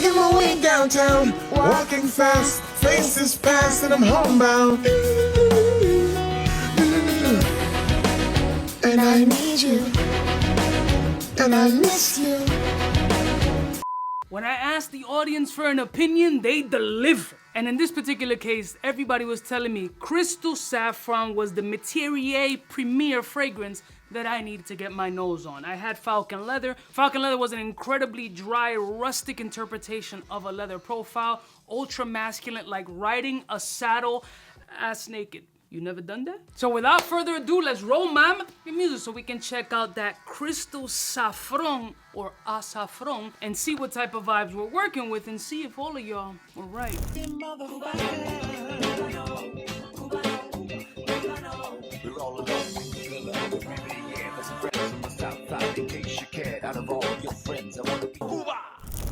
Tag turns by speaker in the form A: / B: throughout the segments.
A: Making my way downtown, walking fast, faces fast, and I'm homebound. And I need you, and I miss you.
B: When I asked the audience for an opinion, they delivered. And in this particular case, everybody was telling me Crystal Saffron was the Matiere premier fragrance that I needed to get my nose on. I had Falcon Leather. Falcon Leather was an incredibly dry, rustic interpretation of a leather profile, ultra masculine, like riding a saddle ass naked. You never done that? So without further ado, let's roll my music so we can check out that Crystal Saffron or Saffron and see what type of vibes we're working with and see if all of y'all were right.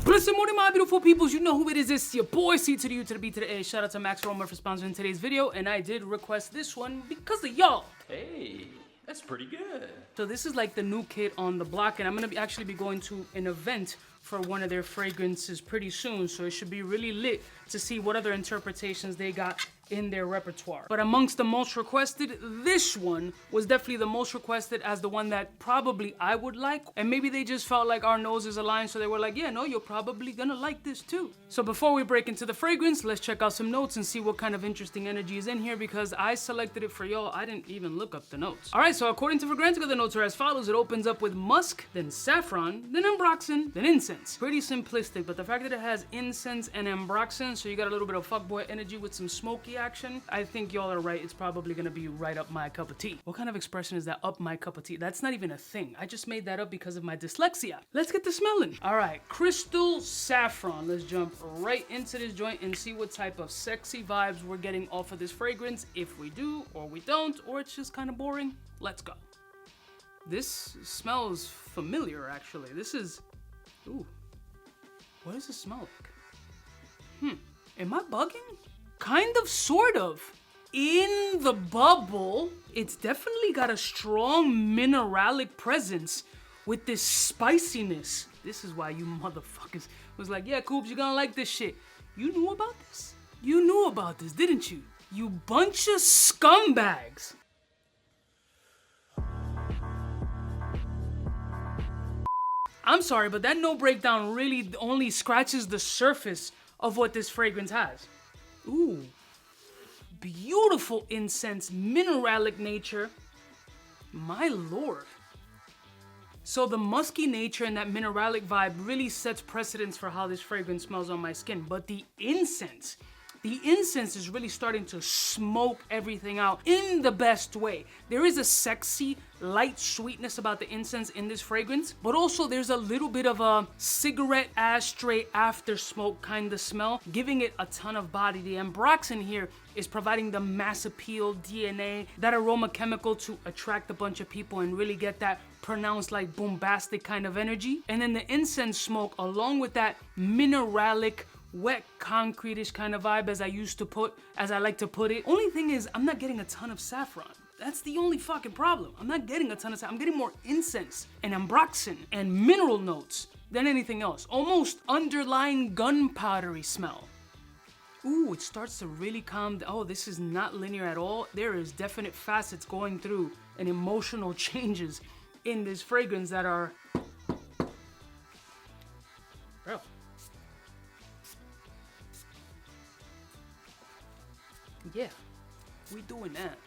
B: Listen, morning, my beautiful peoples. You know who it is. It's your boy, C to the U to the B to the A. Shout out to Max Romer for sponsoring today's video. And I did request this one because of y'all.
C: Hey, that's pretty good.
B: So this is like the new kid on the block. And I'm going to actually be going to an event for one of their fragrances pretty soon. So it should be really lit to see what other interpretations they got in their repertoire. But amongst the most requested, this one was definitely the most requested as the one that probably I would like. And maybe they just felt like our noses aligned, so they were like, yeah, no, you're probably gonna like this too. So before we break into the fragrance, let's check out some notes and see what kind of interesting energy is in here, because I selected it for y'all. I didn't even look up the notes. All right, so according to Fragrantica, the notes are as follows. It opens up with musk, then saffron, then ambroxan, then incense. Pretty simplistic, but the fact that it has incense and ambroxan, so you got a little bit of fuckboy energy with some smoky action, I think y'all are right. It's probably gonna be right up my cup of tea. What kind of expression is that, up my cup of tea? That's not even a thing. I just made that up because of my dyslexia. Let's get to smelling. All right, Crystal Saffron. Let's jump right into this joint and see what type of sexy vibes we're getting off of this fragrance. If we do, or we don't, or it's just kind of boring, let's go. This smells familiar, actually. This is, ooh, what does it smell like? Am I bugging? Kind of, sort of. In the bubble, it's definitely got a strong mineralic presence with this spiciness. This is why you motherfuckers was like, yeah, Coops, you're gonna like this shit. You knew about this? You knew about this, didn't you? You bunch of scumbags. I'm sorry, but that no breakdown really only scratches the surface of what this fragrance has. Ooh, beautiful incense, mineralic nature. My lord. So the musky nature and that mineralic vibe really sets precedence for how this fragrance smells on my skin. But the incense is really starting to smoke everything out in the best way. There is a sexy, light sweetness about the incense in this fragrance, but also there's a little bit of a cigarette ashtray after smoke kind of smell, giving it a ton of body. The ambroxan here is providing the mass appeal DNA, that aroma chemical to attract a bunch of people and really get that pronounced, like, bombastic kind of energy. And then the incense smoke, along with that mineralic, wet, concrete-ish kind of vibe, as I like to put it. Only thing is, I'm not getting a ton of saffron. That's the only fucking problem. I'm not getting a ton of saffron. I'm getting more incense and ambroxan and mineral notes than anything else. Almost underlying gunpowdery smell. Ooh, it starts to really calm down. Oh, this is not linear at all. There is definite facets going through and emotional changes in this fragrance that are... Bro. Yeah, we doing that.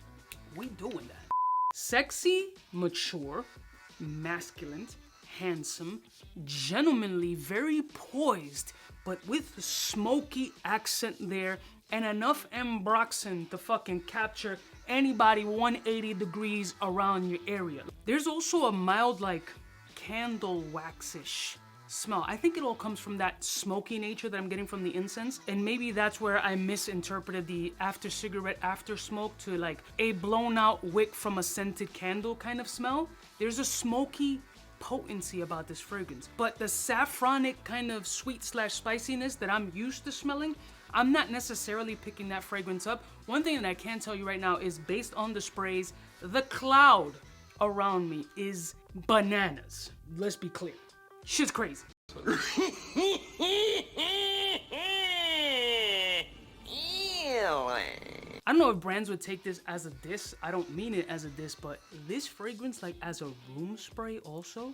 B: We doing that. Sexy, mature, masculine, handsome, gentlemanly, very poised, but with smoky accent there and enough ambroxan to fucking capture anybody 180 degrees around your area. There's also a mild, like, candle wax-ish smell. I think it all comes from that smoky nature that I'm getting from the incense, and maybe that's where I misinterpreted the after cigarette after smoke to like a blown out wick from a scented candle kind of smell. There's a smoky potency about this fragrance, but the saffronic kind of sweet / spiciness that I'm used to smelling, I'm not necessarily picking that fragrance up. One thing that I can tell you right now is, based on the sprays, the cloud around me is bananas. Let's be clear. Shit's crazy. know if brands would take this as a diss. I don't mean it as a diss, but this fragrance, like as a room spray also,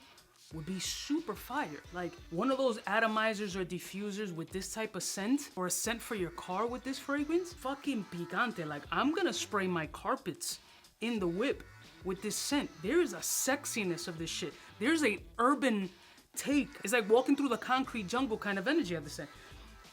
B: would be super fire. Like one of those atomizers or diffusers with this type of scent, or a scent for your car with this fragrance, fucking picante. Like I'm gonna spray my carpets in the whip with this scent. There is a sexiness of this shit. There's a urban take. It's like walking through the concrete jungle kind of energy of the scent.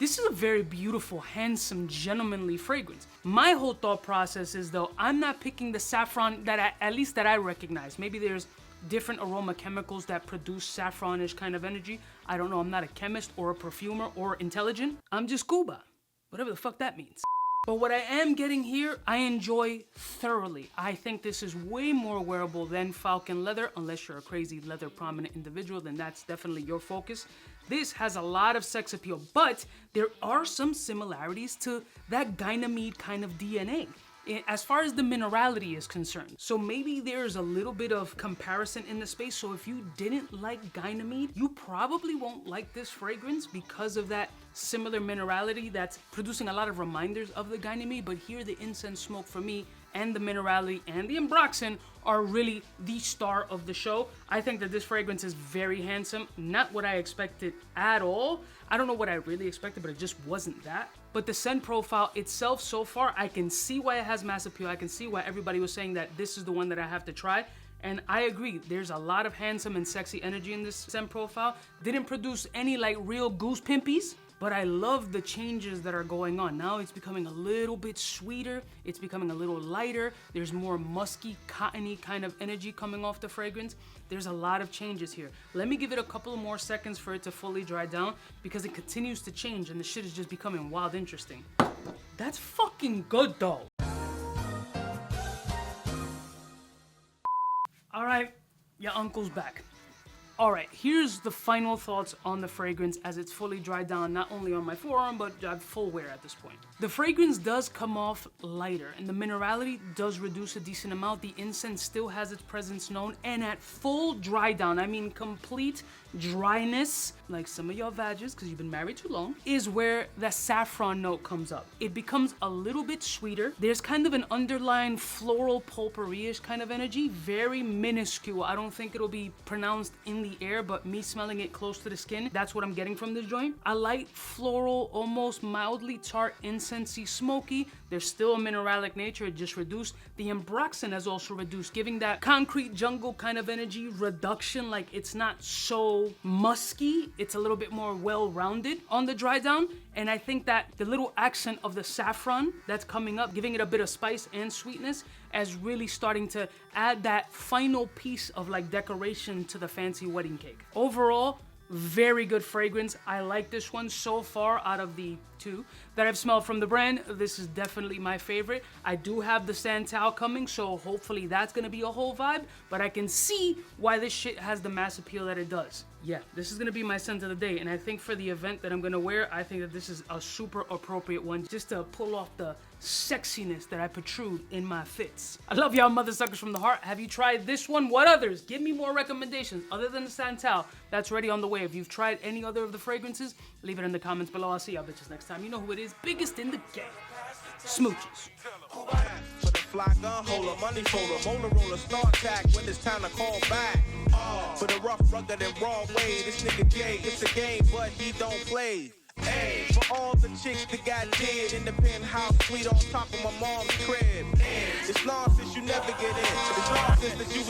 B: This is a very beautiful, handsome, gentlemanly fragrance. My whole thought process is though, I'm not picking the saffron that at least that I recognize. Maybe there's different aroma chemicals that produce saffronish kind of energy. I don't know, I'm not a chemist or a perfumer or intelligent. I'm just Cuba, whatever the fuck that means. But what I am getting here, I enjoy thoroughly. I think this is way more wearable than Falcon leather, unless you're a crazy leather prominent individual, then that's definitely your focus. This has a lot of sex appeal, but there are some similarities to that 𝗙𝗏𝗏 kind of DNA. As far as the minerality is concerned. So maybe there's a little bit of comparison in the space. So if you didn't like 𝗙𝗏𝗏, you probably won't like this fragrance because of that similar minerality that's producing a lot of reminders of the 𝗙𝗏𝗏. But here the incense smoke for me and the minerality and the ambroxan are really the star of the show. I think that this fragrance is very handsome. Not what I expected at all. I don't know what I really expected, but it just wasn't that. But the scent profile itself so far, I can see why it has mass appeal. I can see why everybody was saying that this is the one that I have to try. And I agree, there's a lot of handsome and sexy energy in this scent profile. Didn't produce any like real goose pimpies, but I love the changes that are going on. Now it's becoming a little bit sweeter. It's becoming a little lighter. There's more musky, cottony kind of energy coming off the fragrance. There's a lot of changes here. Let me give it a couple of more seconds for it to fully dry down because it continues to change and the shit is just becoming wild interesting. That's fucking good though. All right, your uncle's back. All right, here's the final thoughts on the fragrance as it's fully dried down, not only on my forearm, but I have full wear at this point. The fragrance does come off lighter and the minerality does reduce a decent amount. The incense still has its presence known, and at full dry down, I mean complete dryness, like some of your vagins, because you've been married too long, is where the saffron note comes up. It becomes a little bit sweeter. There's kind of an underlying floral potpourri-ish kind of energy, very minuscule. I don't think it'll be pronounced in the air, but me smelling it close to the skin, that's what I'm getting from this joint. A light floral, almost mildly tart, incensey, smoky. There's still a mineralic nature, it just reduced. The ambroxan has also reduced, giving that concrete jungle kind of energy reduction. Like it's not so musky, it's a little bit more well-rounded on the dry down. And I think that the little accent of the saffron that's coming up, giving it a bit of spice and sweetness, as really starting to add that final piece of like decoration to the fancy wedding cake. Overall, very good fragrance. I like this one so far. Out of the two that I've smelled from the brand, this is definitely my favorite. I do have the Santal coming, so hopefully that's gonna be a whole vibe, but I can see why this shit has the mass appeal that it does. Yeah, this is gonna be my scent of the day, and I think for the event that I'm gonna wear, I think that this is a super appropriate one just to pull off the sexiness that I protrude in my fits. I love y'all mother suckers from the heart. Have you tried this one? What others? Give me more recommendations other than the Santal. That's ready on the way. If you've tried any other of the fragrances, leave it in the comments below. I'll see y'all bitches next time. You know who it is, biggest in the game. Smooches.
D: For the fly gun holder, money folder, motor roller, start tack when it's time to call back. For the rough, rugged, and raw way, this nigga Jay, it's a game, but he don't play. Hey, for all the chicks that got dead in the penthouse suite on top of my mom's crib. It's nonsense you never get in. It's nonsense that you